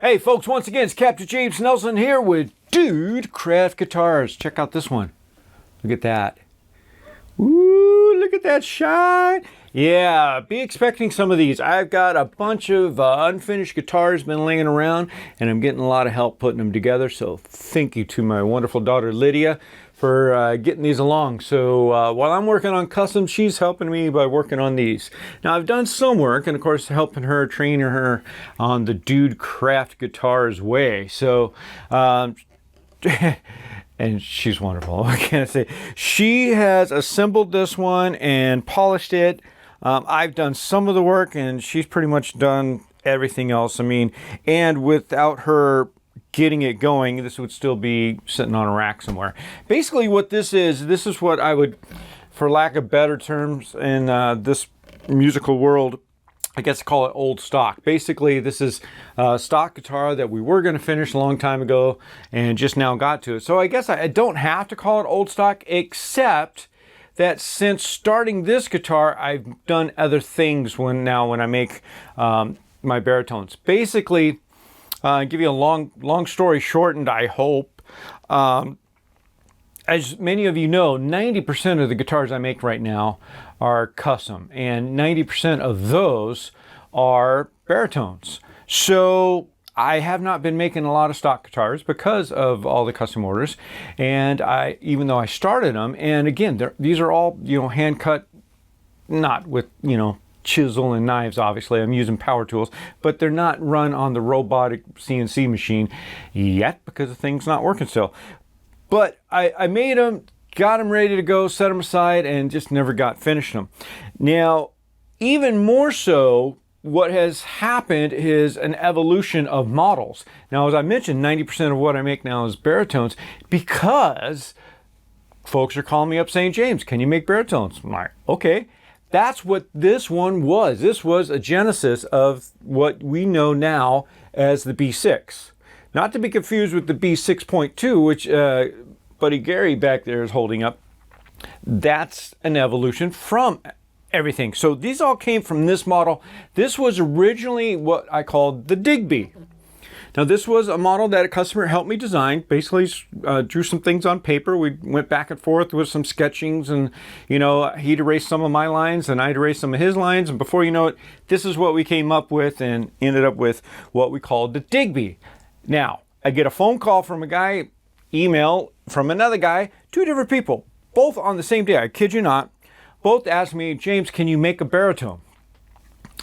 Hey folks, once again, it's Capt James Nelson here with Dude Craft Guitars. Check out this one. Look at that. Ooh, look at that shine. Yeah, be expecting some of these. I've got a bunch of unfinished guitars been laying around, and I'm getting a lot of help putting them together. So thank you to my wonderful daughter Lydia for getting these along. So while I'm working on custom, she's helping me by working on these. Now I've done some work, and of course helping her, training her on the Dude Craft Guitars way. So and she's wonderful. What can I say? She has assembled this one and polished it. I've done some of the work, and she's pretty much done everything else. I mean, and without her getting it going, this would still be sitting on a rack somewhere. Basically what this is what I would, for lack of better terms in this musical world, I guess call it old stock. Basically, this is a stock guitar that we were going to finish a long time ago and just now got to it. So I guess I don't have to call it old stock, except that since starting this guitar, I've done other things when I make my baritones. Basically, give you a long story shortened, I hope. As many of you know, 90% of the guitars I make right now are custom, and 90% of those are baritones. So I have not been making a lot of stock guitars because of all the custom orders, and even though I started them, and again, these are all hand cut, not with chisel and knives. Obviously, I'm using power tools, but they're not run on the robotic CNC machine yet because the thing's not working still. But I made them, got them ready to go, set them aside, and just never got finished them. Now, even more so, what has happened is an evolution of models. Now, as I mentioned, 90% of what I make now is baritones because folks are calling me up saying, James, can you make baritones? I'm like, okay. That's what this one was. This was a genesis of what we know now as the B-6. Not to be confused with the B-6.2, which buddy Gary back there is holding up. That's an evolution from everything. So these all came from this model. This was originally what I called the Digby. Now this was a model that a customer helped me design. Basically drew some things on paper. We went back and forth with some sketchings, and he'd erased some of my lines and I'd erased some of his lines, and before you know it, this is what we came up with and ended up with what we called the Digby. Now, I get a phone call from a guy, email from another guy, two different people, both on the same day, I kid you not. Both asked me, James, can you make a baritone?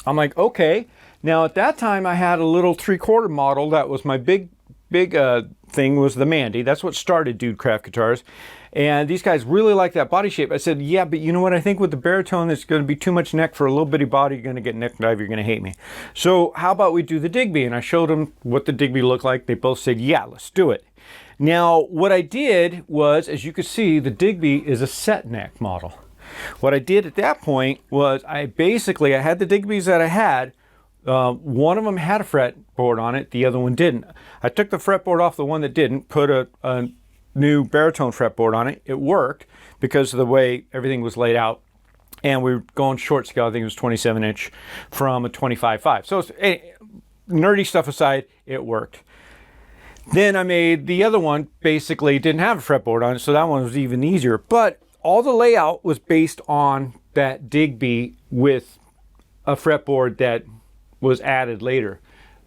I'm like, okay. Now, at that time, I had a little 3/4 model. That was my big thing, was the Mandy. That's what started Dude Craft Guitars. And these guys really like that body shape. I said, yeah, but you know what? I think with the baritone, it's going to be too much neck for a little bitty body. You're going to get neck dive. You're going to hate me. So how about we do the Digby? And I showed them what the Digby looked like. They both said, yeah, let's do it. Now, what I did was, as you can see, the Digby is a set neck model. What I did at that point was I had the Digbys that I had. One of them had a fretboard on it. The other one didn't. I took the fretboard off the one that didn't, put a new baritone fretboard on it. It worked because of the way everything was laid out, and we were going short scale. I think it was 27 inch from a 25.5. So nerdy stuff aside, it worked. Then I made the other one, basically didn't have a fretboard on it, so that one was even easier. But all the layout was based on that Digby with a fretboard that was added later.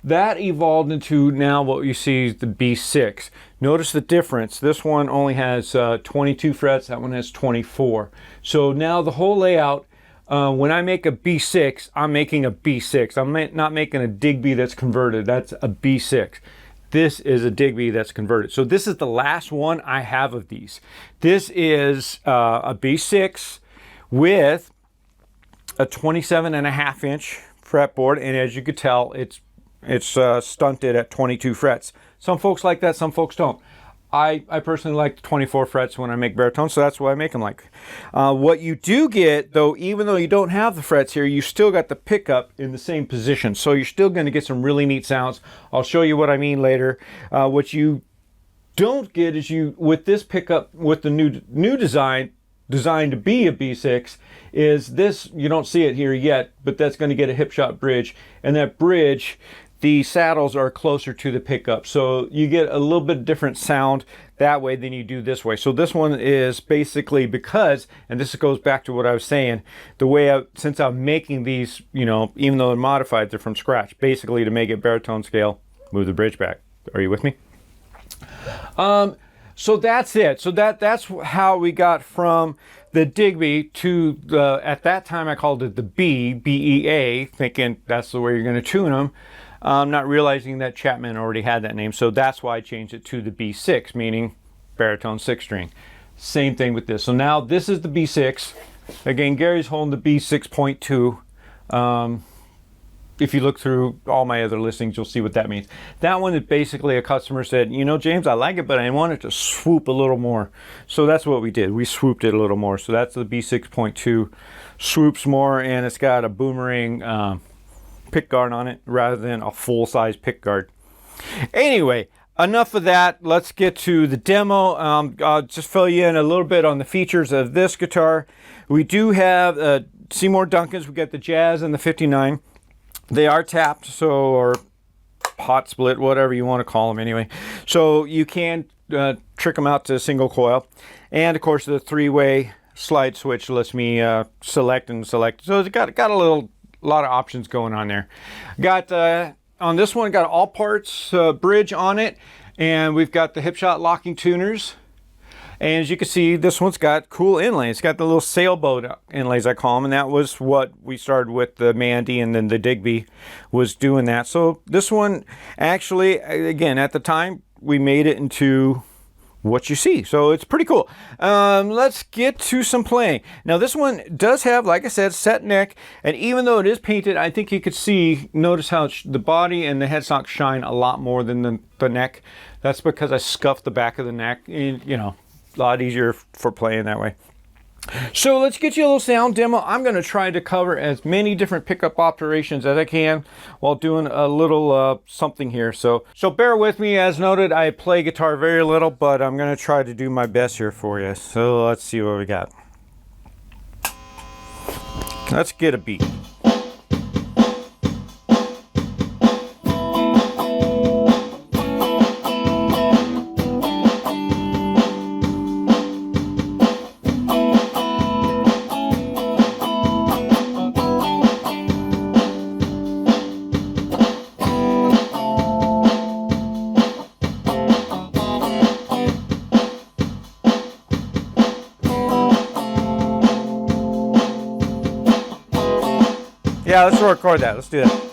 That evolved into now what you see is the B-6. Notice the difference. This one only has 22 frets. That one has 24. So now the whole layout, when I make a B-6, I'm making a B-6. I'm not making a Digby that's converted. That's a B-6. This is a Digby that's converted. So this is the last one I have of these. This is a B-6 with a 27.5 inch fretboard, and as you could tell, it's stunted at 22 frets. Some folks like that, some folks don't. I personally like the 24 frets when I make baritones, so that's why I make them like. What you do get, though, even though you don't have the frets here, you still got the pickup in the same position, so you're still going to get some really neat sounds. I'll show you what I mean later. What you don't get is with this pickup, with the new design, designed to be a B-6, is this. You don't see it here yet, but that's going to get a hip shot bridge, and that bridge the saddles are closer to the pickup. So you get a little bit different sound that way than you do this way. So this one is basically because, and this goes back to what I was saying, the way since I'm making these, you know, even though they're modified, they're from scratch, basically to make it baritone scale, move the bridge back. Are you with me? So that's it. So that's how we got from the Digby to the, at that time I called it the BEA, thinking that's the way you're going to tune them. Not realizing that Chapman already had that name, so that's why I changed it to the B6, meaning baritone 6-string. Same thing with this. So now this is the B6. Again, Gary's holding the B6.2. If you look through all my other listings, you'll see what that means. That one is basically a customer said, you know, James, I like it, but I want it to swoop a little more. So that's what we did. We swooped it a little more. So that's the B6.2. Swoops more, and it's got a boomerang pick guard on it rather than a full-size pick guard. Anyway, enough of that. Let's get to the demo. I'll just fill you in a little bit on the features of this guitar. We do have Seymour Duncans. We got the Jazz and the 59. They are tapped, so, or hot split, whatever you want to call them anyway. So you can trick them out to single coil. And of course the 3-way slide switch lets me select and select. So it's got a lot of options going on there. Got on this one, got all parts bridge on it, and we've got the hip shot locking tuners. And as you can see, this one's got cool inlays. It's got the little sailboat inlays, I call them, and that was what we started with the Mandy, and then the Digby was doing that. So this one, actually, again, at the time, we made it into what you see. So it's pretty cool. Let's get to some playing. Now this one does have, like I said, set neck, and even though it is painted, I think you could see, notice how the body and the headstock shine a lot more than the neck. That's because I scuffed the back of the neck, and, you know, a lot easier for playing that way. So let's get you a little sound demo. I'm going to try to cover as many different pickup operations as I can while doing a little something here. So bear with me. As noted, I play guitar very little, but I'm going to try to do my best here for you. So let's see what we got. Let's get a beat. Yeah, let's record that. Let's do that.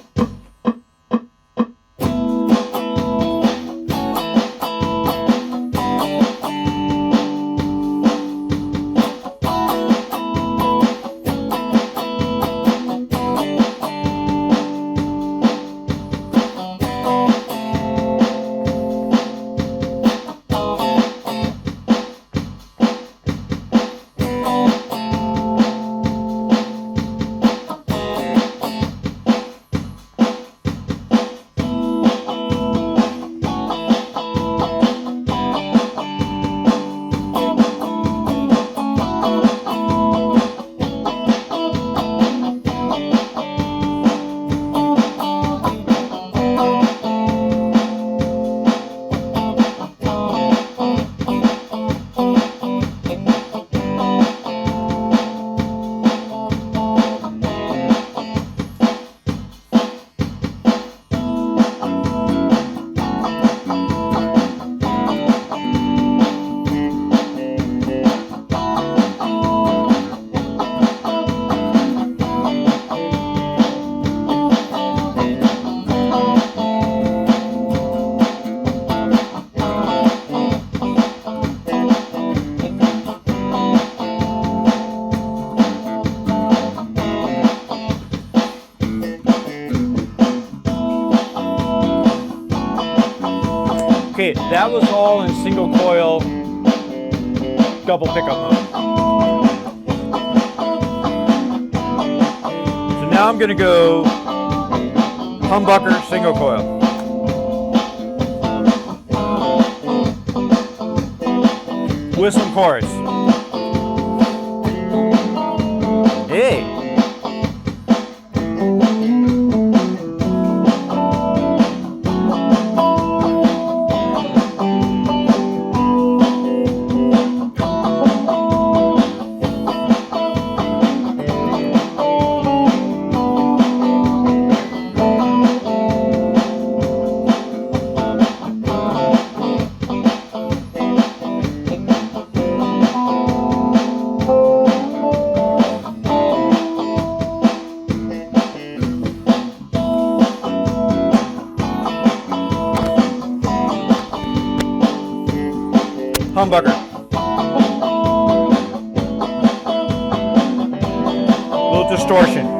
Okay, that was all in single coil double pickup mode. So now I'm going to go humbucker single coil. With some chorus. Hey. humbucker. A little distortion.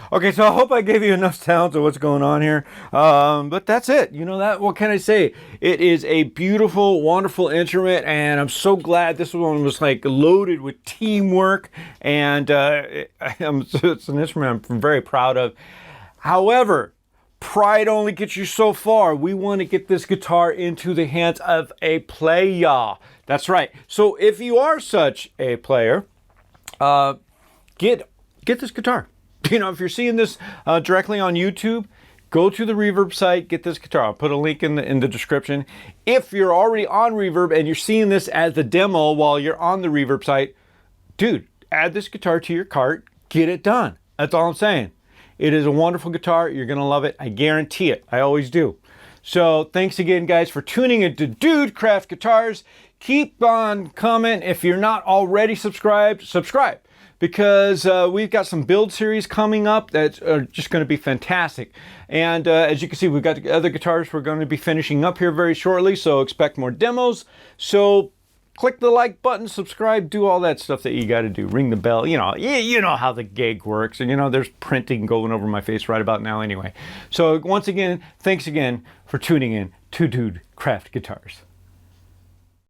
Okay, so I hope I gave you enough sounds of what's going on here, but that's it. You know, that, what can I say? It is a beautiful, wonderful instrument, and I'm so glad this one was like loaded with teamwork, and it's an instrument I'm very proud of. However, pride only gets you so far. We want to get this guitar into the hands of a player. That's right. So if you are such a player, get this guitar. You know, if you're seeing this directly on YouTube, go to the Reverb site, get this guitar. I'll put a link in the description. If you're already on Reverb and you're seeing this as the demo while you're on the Reverb site, dude, add this guitar to your cart, get it done. That's all I'm saying. It is a wonderful guitar. You're going to love it. I guarantee it. I always do. So thanks again, guys, for tuning into Dude Craft Guitars. Keep on comment. If you're not already subscribed, subscribe. Because we've got some build series coming up that are just going to be fantastic. And as you can see, we've got other guitars we're going to be finishing up here very shortly, so expect more demos. So click the like button, subscribe, do all that stuff that you got to do. Ring the bell, you know how the gig works. And you know, there's printing going over my face right about now anyway. So once again, thanks again for tuning in to Dude Craft Guitars.